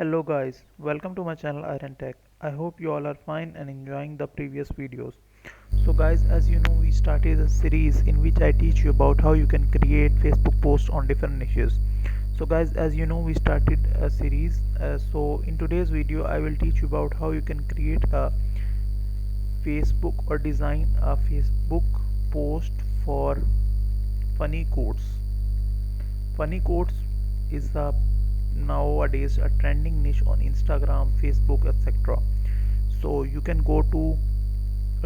Hello guys, welcome to my channel Iron Tech. I hope you all are fine and enjoying the previous videos. So guys, as you know, we started a series in which I teach you about how you can create Facebook posts on different niches. So guys, as you know, we started a series. So in today's video, I will teach you about how you can create a Facebook or design a Facebook post for funny quotes. Funny quotes is a nowadays a trending niche on Instagram, Facebook, etc. So you can go to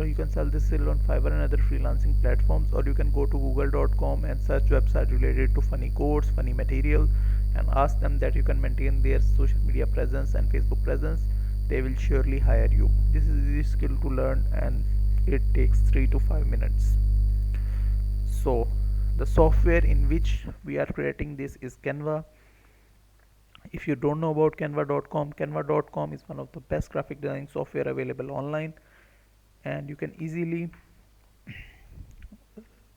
you can sell this skill on Fiverr and other freelancing platforms, or you can go to google.com and search website related to funny quotes, funny material, and ask them that you can maintain their social media presence and Facebook presence. They will surely hire you. This is easy skill to learn and it takes 3 to 5 minutes. So the software in which we are creating this is Canva. If you don't know about canva.com is one of the best graphic design software available online, and you can easily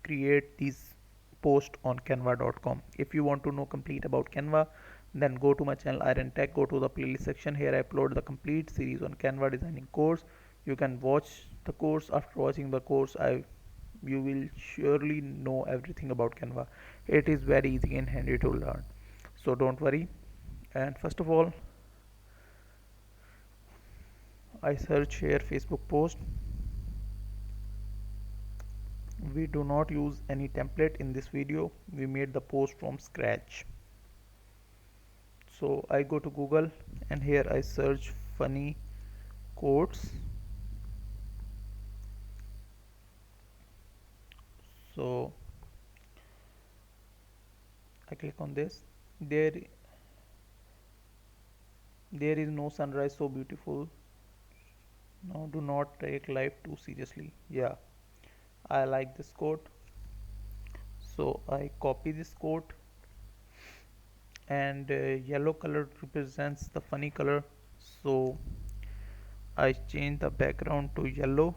create these posts on canva.com. If you want to know complete about Canva, then go to my channel Iron Tech, go to the playlist section. Here I upload the complete series on Canva designing course. You can watch the course. After watching the course, you will surely know everything about Canva. It is very easy and handy to learn, so don't worry. And first of all, I search here Facebook post. We do not use any template in this video. We made the post from scratch. So I go to Google and here I search funny quotes. So I click on this. There is no sunrise so beautiful. No, do not take life too seriously. Yeah, I like this quote. So I copy this quote, and yellow color represents the funny color. So I change the background to yellow.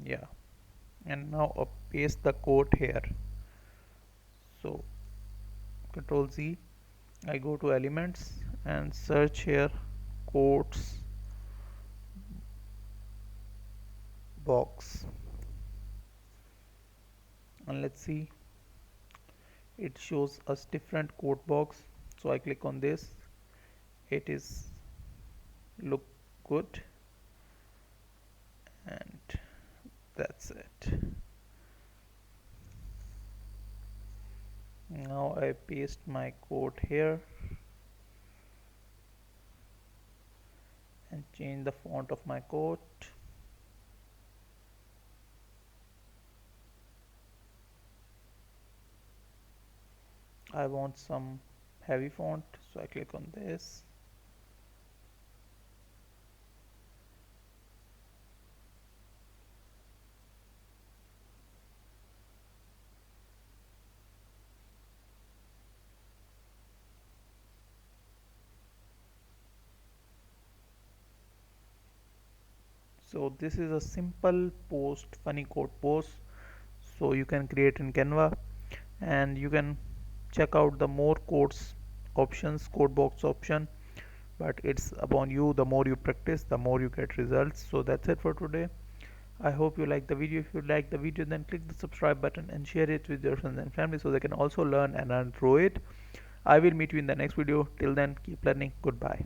Yeah, and now I paste the quote here. So Control Z, I go to elements and search here quotes box, and let's see, it shows us different quote box. So I click on this. It is look good, and that's it. Now I paste my quote here and change the font of my quote. I want some heavy font, so I click on this. So this is a simple post, funny quote post. So you can create in Canva, and you can check out the more quotes options, quote box option, but it's upon you. The more you practice, the more you get results. So that's it for today. I hope you like the video. If you like the video, then click the subscribe button and share it with your friends and family so they can also learn and earn through it. I will meet you in the next video. Till then, keep learning. Goodbye.